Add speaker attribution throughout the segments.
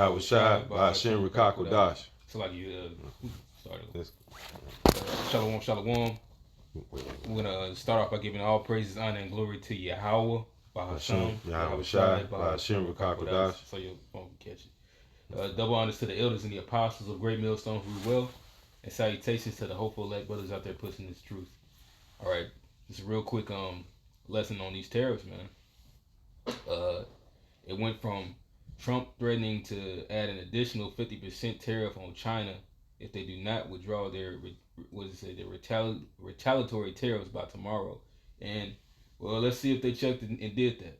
Speaker 1: Yahweh Shai by Hashem Rikakodash.
Speaker 2: So like you started. Shalom, shalom. We're gonna start off by giving all praises, honor, and glory to Yahweh by Hashem.
Speaker 1: Yahweh Shai by Hashem Rikakodash.
Speaker 2: So your phone can catch it. Double honors to the elders and the apostles of Great Millstone Root Wealth, and salutations to the hopeful elect brothers out there pushing this truth. All right, just a real quick lesson on these tariffs, man. It went from Trump threatening to add an additional 50% tariff on China if they do not withdraw their retaliatory tariffs by tomorrow. And well, let's see if they checked and did that.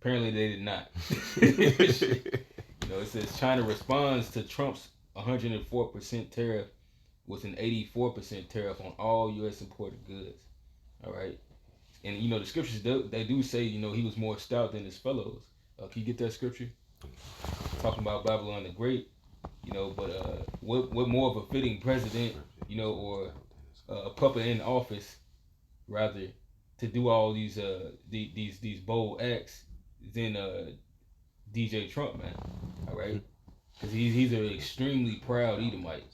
Speaker 2: Apparently, they did not. It says China responds to Trump's 104% tariff with an 84% tariff on all U.S. imported goods. All right, and the scriptures they do say he was more stout than his fellows. Can you get that scripture? Talking about Babylon the Great, but what more of a fitting president, or a puppet in office, rather, to do all these bold acts than DJ Trump, man. All right, because he's an extremely proud Edomite.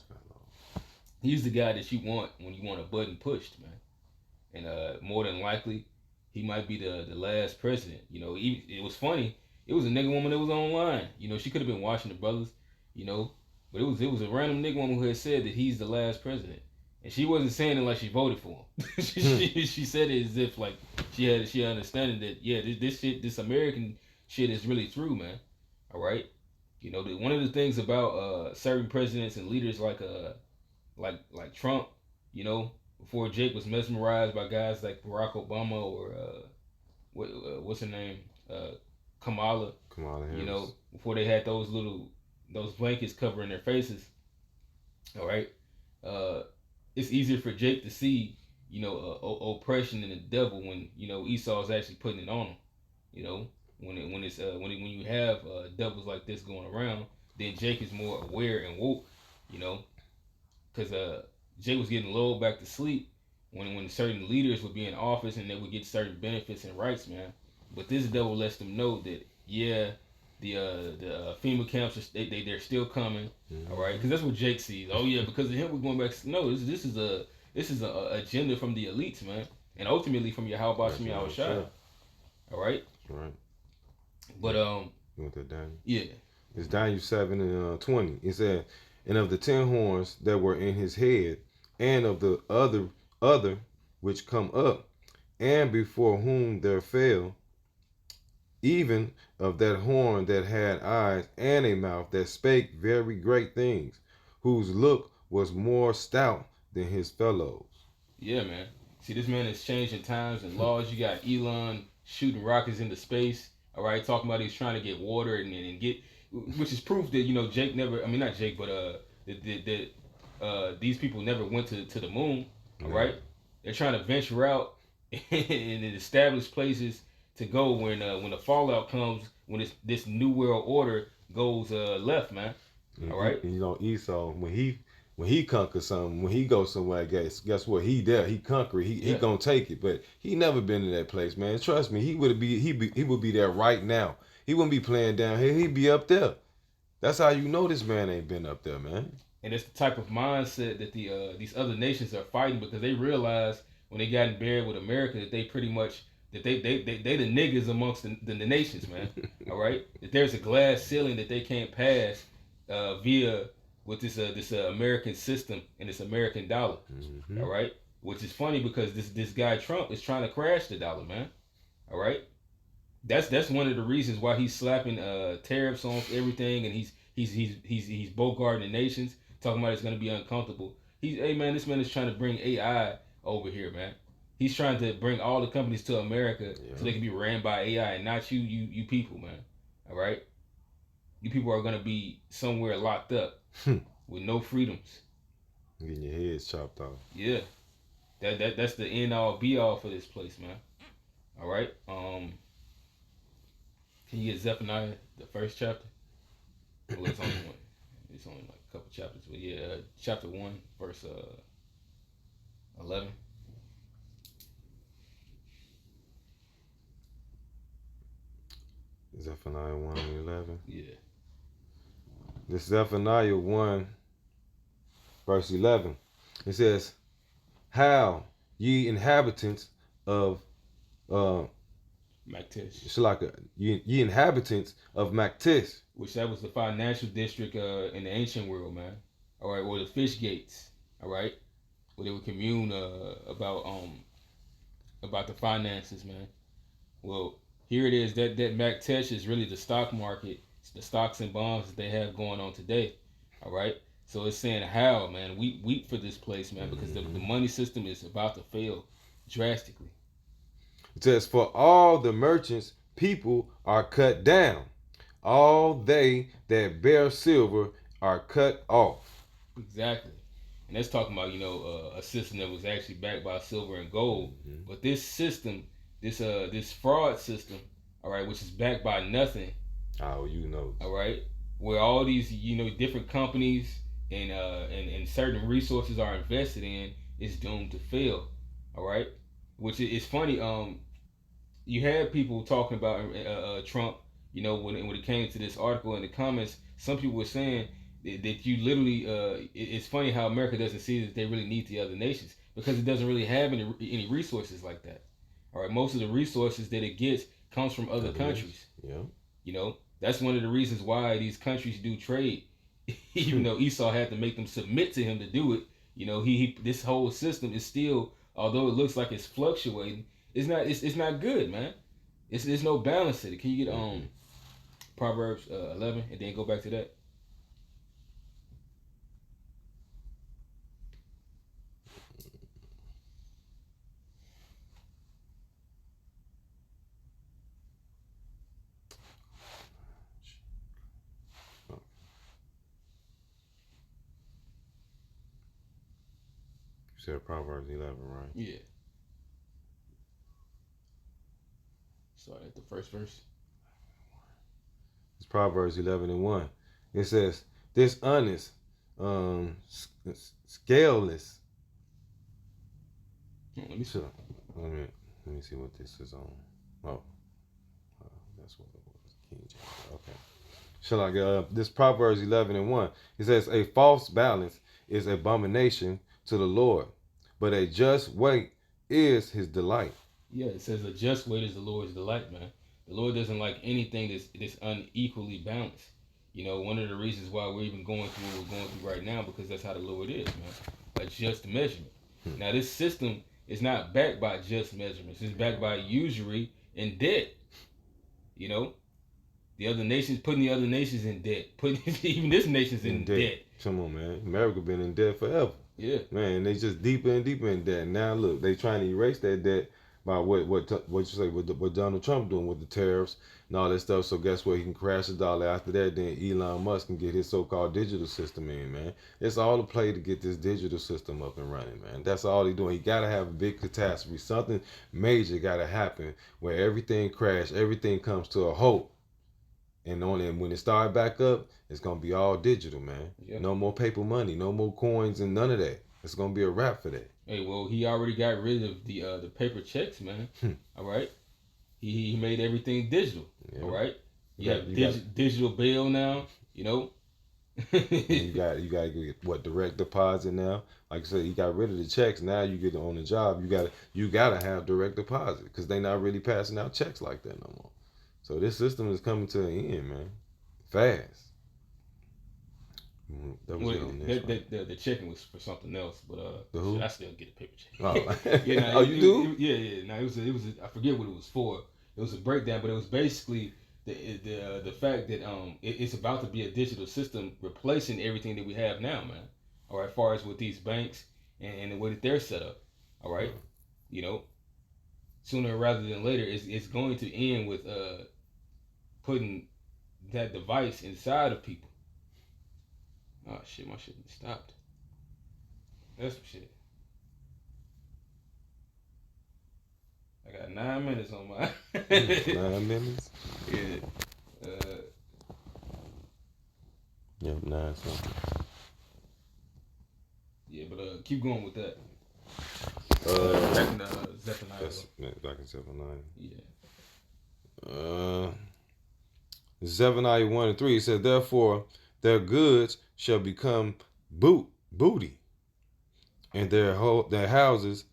Speaker 2: He's the guy that you want when you want a button pushed, man. And more than likely, he might be the last president. It was funny. It was a nigga woman that was online. She could have been watching the brothers, but it was a random nigga woman who had said that he's the last president, and she wasn't saying it like she voted for him. she said it as if like she had understanding that this American shit is really true, man. All right, one of the things about certain presidents and leaders like Trump, before Jake was mesmerized by guys like Barack Obama or what's her name, Kamala Harris. Before they had those blankets covering their faces. All right, it's easier for Jake to see oppression and the devil when Esau's actually putting it on him. When you have devils like this going around, then Jake is more aware and woke. Because Jake was getting lulled back to sleep when certain leaders would be in office and they would get certain benefits and rights, man. But this devil lets them know that the FEMA camps they're still coming, all right? Because that's what Jake sees. Oh yeah, because of him we're going back. No, this is a agenda from the elites, man, and ultimately from your Yahweh Shai. All right.
Speaker 1: That's right.
Speaker 2: But
Speaker 1: You want that, Daniel?
Speaker 2: Yeah.
Speaker 1: It's Daniel 7 and 20. It said, "And of the 10 horns that were in his head, and of the other which come up, and before whom there fell, even of that horn that had eyes and a mouth that spake very great things, whose look was more stout than his fellows."
Speaker 2: Yeah, man. See, this man is changing times and laws. You got Elon shooting rockets into space. All right, talking about he's trying to get water and get, which is proof that Jake never. I mean, not Jake, but these people never went to the moon. All right, they're trying to venture out and establish places to go when the fallout comes, when this new world order goes left, man. All right.
Speaker 1: Esau, when he conquers something, when he goes somewhere, guess what? He conquer it. He gonna take it. But he never been in that place, man. Trust me, he would be there right now. He wouldn't be playing down here. He'd be up there. That's how you know this man ain't been up there, man.
Speaker 2: And it's the type of mindset that these other nations are fighting, because they realize when they got in bed with America that they pretty much that they the niggas amongst the nations, man. All right, that there's a glass ceiling that they can't pass via with this American system and this American dollar. Mm-hmm. All right, which is funny because this guy Trump is trying to crash the dollar, man. All right, that's one of the reasons why he's slapping tariffs on everything, and he's bogarting the nations, talking about it's gonna be uncomfortable. This man is trying to bring AI over here, man. He's trying to bring all the companies to America so they can be ran by AI and not you people, man. All right? You people are going to be somewhere locked up with no freedoms.
Speaker 1: Getting your heads chopped off.
Speaker 2: Yeah. That's the end all be all for this place, man. All right? Can you get Zephaniah, the first chapter? Well, it's only one. It's only like a couple chapters. But yeah, chapter 1, verse 11.
Speaker 1: Zephaniah 1 and 11.
Speaker 2: Yeah.
Speaker 1: This Zephaniah 1, verse 11. It says, "How ye inhabitants of
Speaker 2: Mactish,
Speaker 1: Shalaka, ye inhabitants of Mactish."
Speaker 2: which that was the financial district in the ancient world, man. All right, or the fish gates. All right, where they would commune about the finances, man. Well, here it is. That Mactesh is really the stock market, it's the stocks and bonds that they have going on today. All right. So it's saying how, man, weep for this place, man, because the money system is about to fail drastically.
Speaker 1: It says, "For all the merchants, people are cut down. All they that bear silver are cut off."
Speaker 2: Exactly. And that's talking about, a system that was actually backed by silver and gold. But this system, this fraud system, all right, which is backed by nothing,
Speaker 1: Oh, you know.
Speaker 2: all right, where all these different companies and certain resources are invested in, is doomed to fail. All right, which is funny. You had people talking about Trump. When it came to this article in the comments, some people were saying that you literally. It's funny how America doesn't see that they really need the other nations, because it doesn't really have any resources like that. All right, most of the resources that it gets comes from other countries.
Speaker 1: Yeah.
Speaker 2: That's one of the reasons why these countries do trade. Even though Esau had to make them submit to him to do it, he this whole system is still, although it looks like it's fluctuating, it's not good, man. There's no balance in it. Can you get Proverbs 11 and then go back to that?
Speaker 1: You said Proverbs 11, right?
Speaker 2: Yeah. Start at the first verse.
Speaker 1: It's Proverbs 11 and 1. It says, "Dishonest, scaleless."
Speaker 2: Let me see.
Speaker 1: Let me see what this is on. Oh, that's what it was. King James. Okay. Shall I get this Proverbs 11 and 1? It says, "A false balance is abomination to the Lord, but a just weight is his delight."
Speaker 2: Yeah, it says a just weight is the Lord's delight, man. The Lord doesn't like anything that's unequally balanced. One of the reasons why we're even going through what we're going through right now, because that's how the Lord is, man. A just measurement. Now, this system is not backed by just measurements. It's backed by usury and debt. The other nations, putting the other nations in debt, putting even this nation's in debt.
Speaker 1: Come on, man. America been in debt forever.
Speaker 2: Yeah.
Speaker 1: Man, they just deeper and deeper in debt. Now look, they trying to erase that debt by what you say what Donald Trump doing with the tariffs and all that stuff. So guess what? He can crash the dollar. After that, then Elon Musk can get his so-called digital system in, man. It's all a play to get this digital system up and running, man. That's all he doing. He gotta have a big catastrophe. Something major gotta happen where everything crash, everything comes to a halt. And when it start back up, it's gonna be all digital, man. Yeah. No more paper money, no more coins, and none of that. It's gonna be a wrap for that.
Speaker 2: Hey, well, he already got rid of the paper checks, man. All right, he made everything digital. Yeah. All right, you have digital bill now.
Speaker 1: you got to get direct deposit now. Like I said, he got rid of the checks. Now you get on the job, you gotta have direct deposit, because they not really passing out checks like that no more. So this system is coming to an end, man. Fast.
Speaker 2: That was the checking was for something else, but I still get a paper check.
Speaker 1: Oh, yeah, you do?
Speaker 2: Yeah. Now it was I forget what it was for. It was a breakdown, but it was basically the fact that it's about to be a digital system replacing everything that we have now, man. All right, as far as with these banks and the way that they're set up. All right, sooner rather than later, it's going to end with putting that device inside of people. Oh shit, my shit stopped. That's some shit. I got 9 minutes on my
Speaker 1: 9 minutes?
Speaker 2: Yeah.
Speaker 1: Yep, 9 something.
Speaker 2: Yeah, but keep going with that.
Speaker 1: Back in
Speaker 2: Zephaniah.
Speaker 1: Back in Zephaniah.
Speaker 2: Yeah.
Speaker 1: Zephaniah 1 and 3, it says, "Therefore their goods shall become booty, and their houses.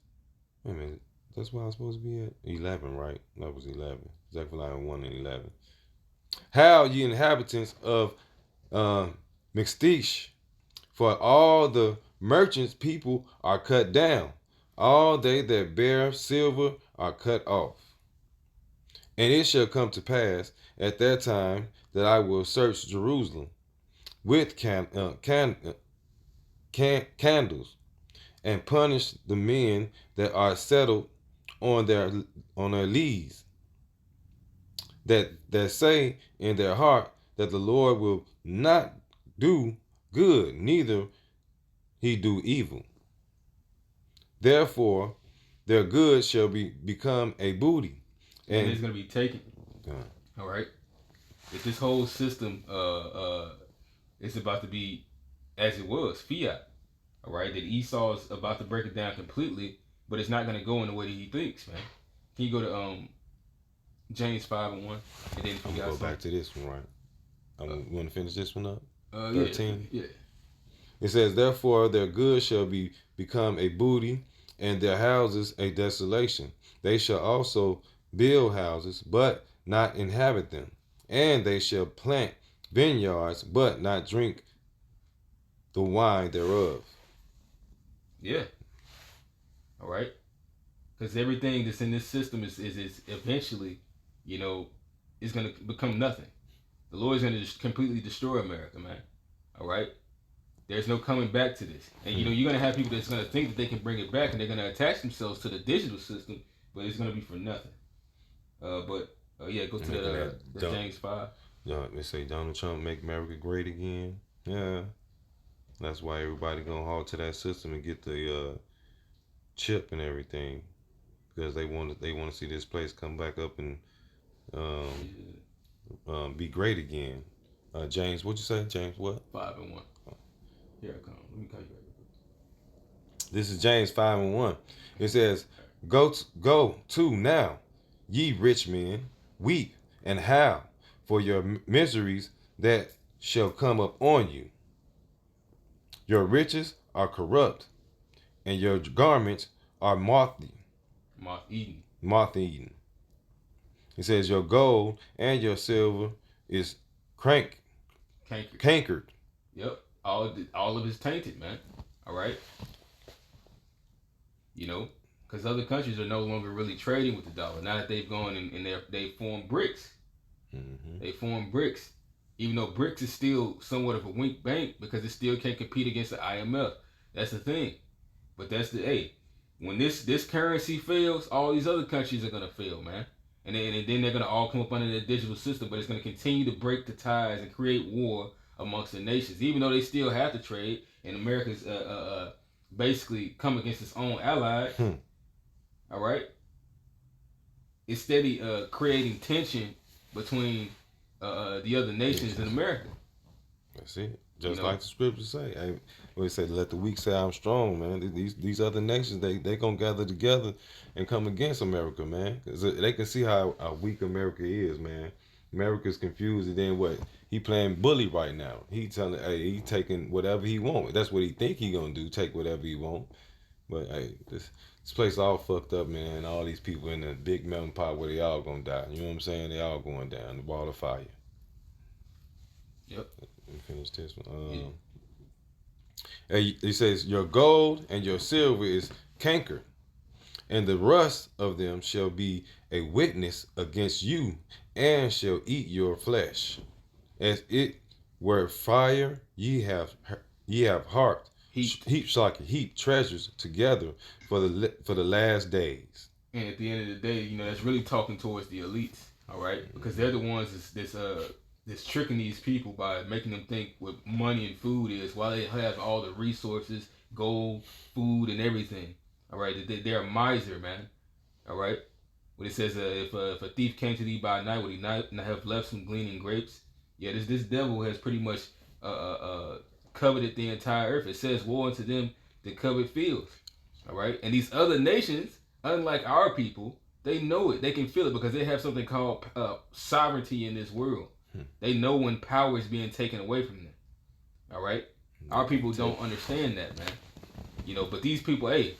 Speaker 1: Wait a minute, that's where I'm supposed to be at. 11, right? That was 11. Zechariah 1 and 11. How ye inhabitants of uh, Mixtish, for all the merchants people are cut down, all they that bear silver are cut off. And it shall come to pass at that time that I will search Jerusalem with candles, and punish the men that are settled on their lees, that say in their heart that the Lord will not do good, neither he do evil. Therefore, their goods shall become a booty,
Speaker 2: And
Speaker 1: and
Speaker 2: it's gonna be taken. All right. If this whole system is about to be as it was, fiat. All right. That Esau's about to break it down completely, but it's not gonna go in the way that he thinks, man. Can you go to James 5:1, and then if
Speaker 1: I'm
Speaker 2: you
Speaker 1: gonna
Speaker 2: got
Speaker 1: go back to this one, right? You want to finish this one up?
Speaker 2: yeah,
Speaker 1: 13.
Speaker 2: yeah.
Speaker 1: It says, therefore, their goods shall become a booty, and their houses a desolation. They shall also build houses, but not inhabit them. And they shall plant vineyards, but not drink the wine thereof.
Speaker 2: Yeah. All right. Because everything that's in this system is eventually, you know, is gonna become nothing. The Lord is gonna just completely destroy America, man. All right. There's no coming back to this. And you know, you're gonna have people that's gonna think that they can bring it back, and they're gonna attach themselves to the digital system, but it's gonna be for nothing. Yeah, go to the James 5.
Speaker 1: They say Donald Trump make America great again. Yeah, that's why everybody gonna haul to that system and get the chip and everything, because they want to see this place come back up and be great again. James, what'd you say? James, what?
Speaker 2: 5:1. Here I come. Let me call you back.
Speaker 1: This is James 5:1. It says, Go to now, ye rich men, weep and howl for your miseries that shall come up on you. Your riches are corrupt, and your garments are
Speaker 2: Moth-eaten.
Speaker 1: moth eaten. It says, Your gold and your silver is cankered.
Speaker 2: Yep. All of it's tainted, man. All right. You know, because other countries are no longer really trading with the dollar. Now that they've gone and they formed BRICS.
Speaker 1: Mm-hmm.
Speaker 2: They formed BRICS. Even though BRICS is still somewhat of a weak bank because it still can't compete against the IMF. That's the thing. But that's when this currency fails, all these other countries are gonna fail, man. And then they're gonna all come up under the digital system, but it's gonna continue to break the ties and create war amongst the nations. Even though they still have to trade, and America's basically come against its own allies. All right, it's steady creating tension between the other nations in America.
Speaker 1: That's it. Just like the scriptures say. Hey, we say, let the weak say I'm strong, man. These other nations, they gonna gather together and come against America, man. Cause they can see how weak America is, man. America's confused, and then what? He playing bully right now. He telling, hey, he taking whatever he want. That's what he think he gonna do. Take whatever he want. But hey, this place all fucked up, man. All these people in the big melting pot where they all gonna die. You know what I'm saying? They all going down the ball of fire.
Speaker 2: Yep.
Speaker 1: Let me finish this one. He says, Your gold and your silver is cankered, and the rust of them shall be a witness against you, and shall eat your flesh. As it were fire, ye have heaped treasures together for the last days.
Speaker 2: And at the end of the day, you know, that's really talking towards the elites, all right? Because they're the ones that's tricking these people by making them think what money and food is, while they have all the resources, gold, food, and everything. All right, they're a miser, man. All right, when it says if a thief came to thee by night, would he not have left some gleaning grapes? Yeah, this devil has pretty much coveted the entire earth. It says, "Woe unto them that covet fields." All right, and these other nations, unlike our people, they know it. They can feel it because they have something called sovereignty in this world. They know when power is being taken away from them. All right, our people don't understand that, man. You know, but these people, hey,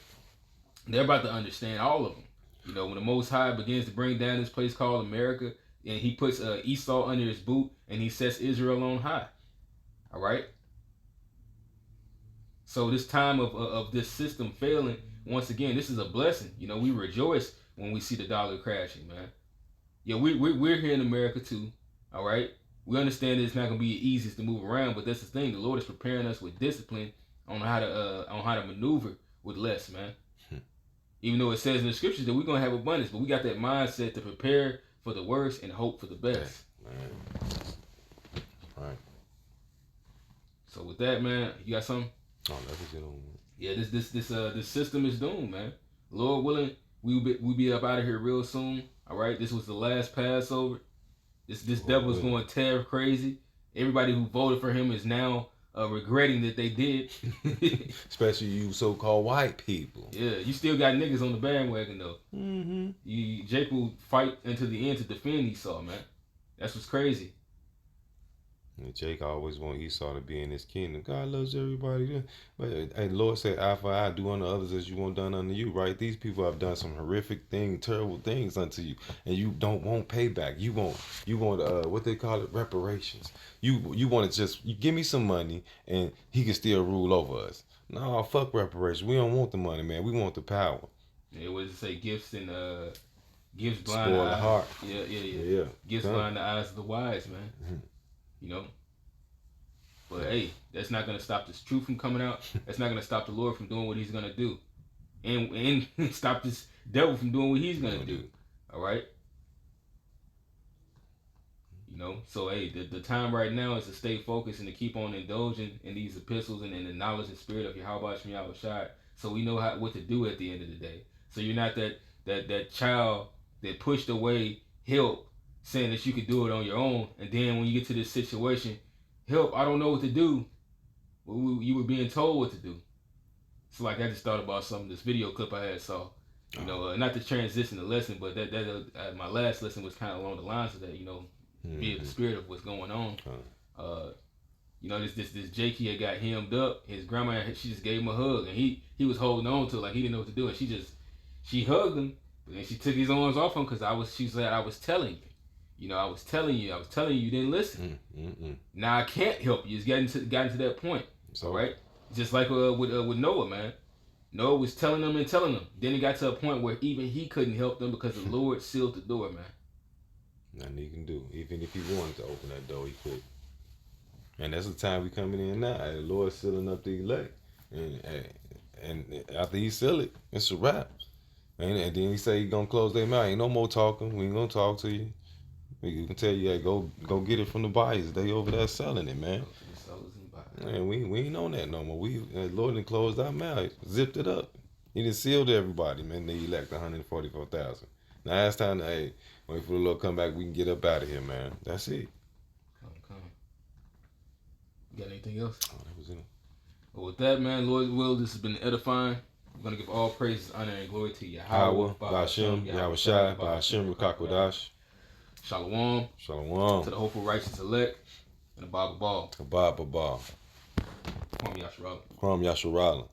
Speaker 2: they're about to understand all of them. You know, when the Most High begins to bring down this place called America, and he puts Esau under his boot, and he sets Israel on high. All right. So this time of this system failing, once again, this is a blessing. You know, we rejoice when we see the dollar crashing, man. Yeah, we're here in America too. All right. We understand it's not gonna be the easiest to move around, but that's the thing. The Lord is preparing us with discipline on how to maneuver with less, man. Even though it says in the scriptures that we're gonna have abundance, but we got that mindset to prepare for the worst and hope for the best.
Speaker 1: Man. Right.
Speaker 2: So with that, man, you got something?
Speaker 1: Oh, that's it on.
Speaker 2: Yeah, this system is doomed, man. Lord willing, we'll be up out of here real soon. All right, this was the last Passover. This devil is going tariff crazy. Everybody who voted for him is now regretting that they did.
Speaker 1: Especially you so-called white people.
Speaker 2: Yeah, you still got niggas on the bandwagon though.
Speaker 1: Mm-hmm.
Speaker 2: Jake will fight until the end to defend Esau, man. That's what's crazy.
Speaker 1: And Jake always want Esau to be in his kingdom. God loves everybody. But hey, Lord said, "Eye for eye, do unto others as you want done unto you." Right? These people have done some horrific things, terrible things unto you, and you don't want payback. You want what they call it, reparations. You want to just give me some money, and he can still rule over us. No, fuck reparations. We don't want the money, man. We want the power.
Speaker 2: It was to say gifts and gifts blind
Speaker 1: Spoil the heart.
Speaker 2: Yeah. Gifts blind the eyes of the wise, man. Mm-hmm. You know, but hey, that's not gonna stop this truth from coming out. That's not gonna stop the Lord from doing what He's gonna do, and stop this devil from doing what he's gonna do. All right. You know, so hey, the time right now is to stay focused and to keep on indulging in these epistles and in the knowledge and spirit of Yahweh Shemi Shai, so we know what to do at the end of the day. So you're not that child that pushed away help, saying that you could do it on your own, and then when you get to this situation, help, I don't know what to do. Well, you were being told what to do. It's like I just thought about this video clip I had saw. You know, not to transition the lesson, but that my last lesson was kind of along the lines of that. You know, be the spirit of what's going on. You know, this Jake had got hemmed up. His grandma, she just gave him a hug, and he was holding on to it like he didn't know what to do, and she hugged him, but then she took his arms off him because she said, I was telling you. You know, I was telling you, you didn't listen. Now I can't help you. It's gotten to that point. So right, just like with Noah, man. Noah was telling them. Then it got to a point where even he couldn't help them because the Lord sealed the door, man.
Speaker 1: Nothing he can do. Even if he wanted to open that door, he couldn't. And that's the time we coming in now. The Lord sealing up the elect, and after he seal it, it's a wrap. And then he say he gonna close their mouth. Ain't no more talking. We ain't gonna talk to you. We can tell you, hey, go get it from the buyers. They over there selling it, man. Man, we ain't on that no more. Lord done closed our mouth, zipped it up. He done sealed everybody, man. They elect 144,000. Now it's time to wait for the Lord come back. We can get up out of here, man. That's it.
Speaker 2: Come. You got anything else?
Speaker 1: Oh, that was it.
Speaker 2: Well, with that, man, Lord's will, this has been edifying. We're going to give all praises, honor, and glory to Yahweh,
Speaker 1: Ba'ashem, Yahweh Shai, Ba'ashem, Rukakwadash.
Speaker 2: Shalom.
Speaker 1: Shalom.
Speaker 2: To the hopeful righteous elect. And the Bible Ball.
Speaker 1: Abba Ball.
Speaker 2: Kwam Yasharala.
Speaker 1: Kwam Yasharala.